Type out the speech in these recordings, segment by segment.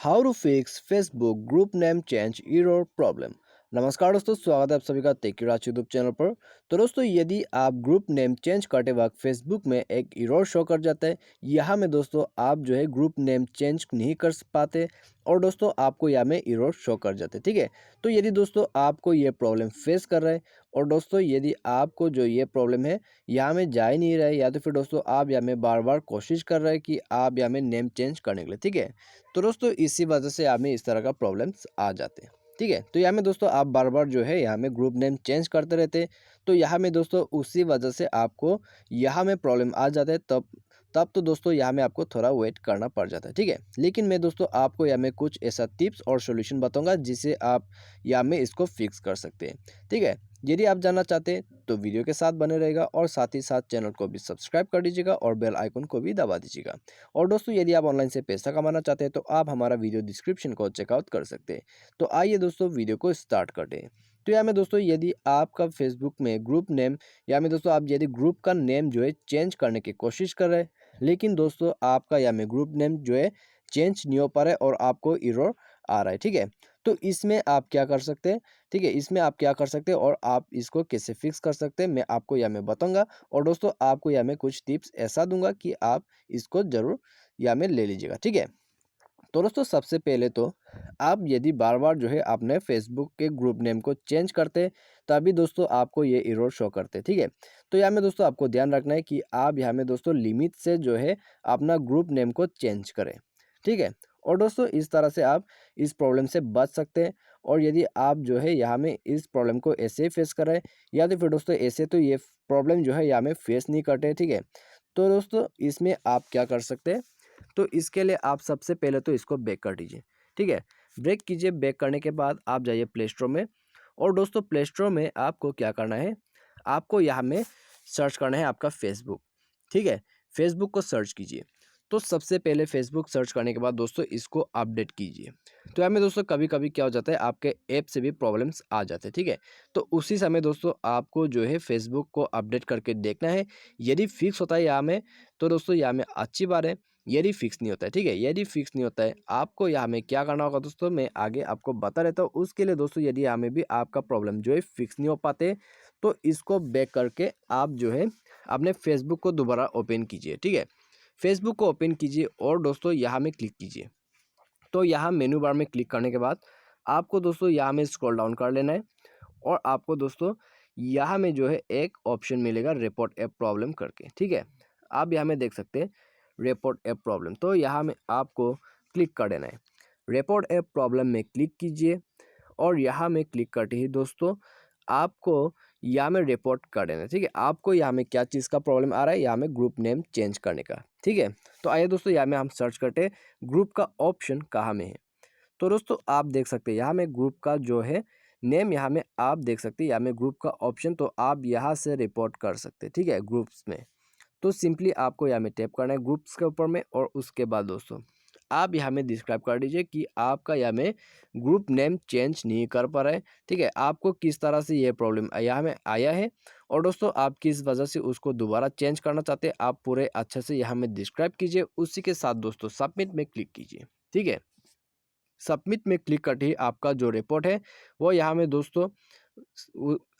How to fix Facebook group name change error problem. नमस्कार दोस्तों, स्वागत है आप सभी का टेक्राच यूट्यूब चैनल पर। तो दोस्तों, यदि आप ग्रुप नेम चेंज करते वक्त फेसबुक में एक एरर शो कर जाता है, यहाँ में दोस्तों आप जो है ग्रुप नेम चेंज नहीं कर पाते और दोस्तों आपको यहाँ में एरर शो कर जाते, ठीक है। तो यदि दोस्तों आपको ये प्रॉब्लम फेस कर रहा है और दोस्तों यदि आपको जो ये प्रॉब्लम है यहाँ में जा ही नहीं रहा है, या तो फिर दोस्तों आप यहाँ में बार बार कोशिश कर रहे हैं कि आप यहाँ में नेम चेंज करने के लिए, ठीक है। तो दोस्तों इसी वजह से हमें इस तरह का प्रॉब्लम्स आ जाते हैं, ठीक है। तो यहाँ में दोस्तों आप बार बार जो है यहाँ में ग्रुप नेम चेंज करते रहते हैं, तो यहाँ में दोस्तों उसी वजह से आपको यहाँ में प्रॉब्लम आ जाता है। तब तब तो दोस्तों यहाँ में आपको थोड़ा वेट करना पड़ जाता है, ठीक है। लेकिन मैं दोस्तों आपको यहाँ में कुछ ऐसा टिप्स और सॉल्यूशन बताऊंगा जिससे आप यहाँ में इसको फिक्स कर सकते हैं, ठीक है। यदि आप जानना चाहते हैं तो वीडियो के साथ बने रहेगा और साथ ही साथ चैनल को भी सब्सक्राइब कर दीजिएगा और बेल आइकन को भी दबा दीजिएगा। और दोस्तों यदि आप ऑनलाइन से पैसा कमाना चाहते हैं तो आप हमारा वीडियो डिस्क्रिप्शन को चेकआउट कर सकते हैं। तो आइए दोस्तों वीडियो को स्टार्ट करते हैं। तो यहाँ में दोस्तों यदि आपका फेसबुक में ग्रुप नेम या में दोस्तों आप यदि ग्रुप का नेम जो है चेंज करने की कोशिश कर रहे हैं, लेकिन दोस्तों आपका यहाँ में ग्रुप नेम जो है चेंज नहीं हो पा रहा है और आपको एरर आ रहा है, ठीक है। तो इसमें आप क्या कर सकते हैं, ठीक है, इसमें आप क्या कर सकते हैं और आप इसको कैसे फिक्स कर सकते हैं मैं आपको यहाँ में बताऊंगा। और दोस्तों आपको यहाँ में कुछ टिप्स ऐसा दूंगा कि आप इसको जरूर यहाँ में ले लीजिएगा, ठीक है। तो दोस्तों सबसे पहले तो आप यदि बार बार जो है अपने फेसबुक के ग्रुप नेम को चेंज करते तभी दोस्तों आपको ये एरर शो करते, ठीक है। तो यहाँ में दोस्तों आपको ध्यान रखना है कि आप यहाँ में दोस्तों लिमिट से जो है अपना ग्रुप नेम को चेंज करें, ठीक है। और दोस्तों इस तरह से आप इस प्रॉब्लम से बच सकते हैं। और यदि आप जो है यहाँ में इस प्रॉब्लम को ऐसे ही फेस करें या तो फिर दोस्तों ऐसे तो ये प्रॉब्लम जो है यहाँ में फेस नहीं करते, ठीक है। तो दोस्तों इसमें आप क्या कर सकते हैं, तो इसके लिए आप सबसे पहले तो इसको बैक कर दीजिए, ठीक है। ब्रेक कीजिए, बैक करने के बाद आप जाइए प्ले स्टोर में। और दोस्तों प्ले स्टोर में आपको क्या करना है, आपको यहाँ में सर्च करना है आपका फेसबुक, ठीक है। फेसबुक को सर्च कीजिए। तो सबसे पहले फेसबुक सर्च करने के बाद दोस्तों इसको अपडेट कीजिए। तो यहाँ में दोस्तों कभी कभी क्या हो जाता है आपके ऐप से भी प्रॉब्लम्स आ जाते हैं, ठीक है। तो उसी समय दोस्तों आपको जो है फेसबुक को अपडेट करके देखना है। यदि फिक्स होता है यहाँ में तो दोस्तों यहाँ में अच्छी बात है, यदि फिक्स नहीं होता है, ठीक है। यदि फिक्स नहीं होता है आपको यहाँ में क्या करना होगा दोस्तों, मैं आगे आपको बता रहता हूँ। उसके लिए दोस्तों यदि यहाँ में भी आपका प्रॉब्लम जो है फिक्स नहीं हो पाते तो इसको बैक करके आप जो है अपने फेसबुक को दोबारा ओपन कीजिए, ठीक है। फेसबुक को ओपन कीजिए और दोस्तों यहाँ में क्लिक कीजिए। तो यहाँ मेनू बार में क्लिक करने के बाद आपको दोस्तों यहाँ में स्क्रॉल डाउन कर लेना है और आपको दोस्तों यहाँ में जो है एक ऑप्शन मिलेगा रिपोर्ट ऐप प्रॉब्लम करके, ठीक है। आप यहाँ में देख सकते हैं रिपोर्ट ऐप प्रॉब्लम, तो यहाँ में आपको क्लिक कर देना है। रिपोर्ट ऐप प्रॉब्लम में क्लिक कीजिए और यहाँ में क्लिक करते ही दोस्तों आपको यहाँ में रिपोर्ट कर देना है, ठीक है। आपको यहाँ में क्या चीज़ का प्रॉब्लम आ रहा है, यहाँ में ग्रुप नेम चेंज करने का, ठीक है। तो आइए दोस्तों यहाँ में हम सर्च करते हैं ग्रुप का ऑप्शन कहाँ में है। तो दोस्तों आप देख सकते हैं यहाँ में ग्रुप का जो है नेम, यहाँ में आप देख सकते हैं यहाँ में ग्रुप का ऑप्शन, तो आप यहाँ से रिपोर्ट कर सकते हैं, ठीक है, ग्रुप्स में। तो सिंपली आपको यहाँ में टैप करना है ग्रुप्स के ऊपर में और उसके बाद दोस्तों आप यहाँ में डिस्क्राइब कर दीजिए कि आपका यहाँ में ग्रुप नेम चेंज नहीं कर पा रहा है, ठीक है। आपको किस तरह से ये प्रॉब्लम यहाँ में आया है और दोस्तों आप किस वजह से उसको दोबारा चेंज करना चाहते हैं, आप पूरे अच्छे से यहाँ में डिस्क्राइब कीजिए। उसी के साथ दोस्तों सबमिट में क्लिक कीजिए, ठीक है। सबमिट में क्लिक करते ही आपका जो रिपोर्ट है वो यहाँ में दोस्तों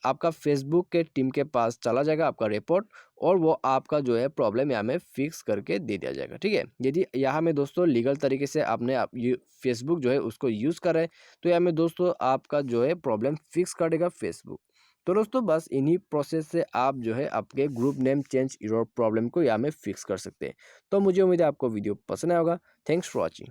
आपका फेसबुक के टीम के पास चला जाएगा आपका रिपोर्ट, और वो आपका जो है प्रॉब्लम यहाँ में फिक्स करके दे दिया जाएगा, ठीक है। यदि यहाँ में दोस्तों लीगल तरीके से आपने आप ये फेसबुक जो है उसको यूज़ कर रहे हैं तो यहाँ में दोस्तों आपका जो है प्रॉब्लम फिक्स कर देगा फेसबुक। तो दोस्तों बस इन्हीं प्रोसेस से आप जो है आपके group name change error problem को यहाँ में फिक्स कर सकते हैं। तो मुझे उम्मीद है आपको वीडियो पसंद आया होगा। Thanks for watching.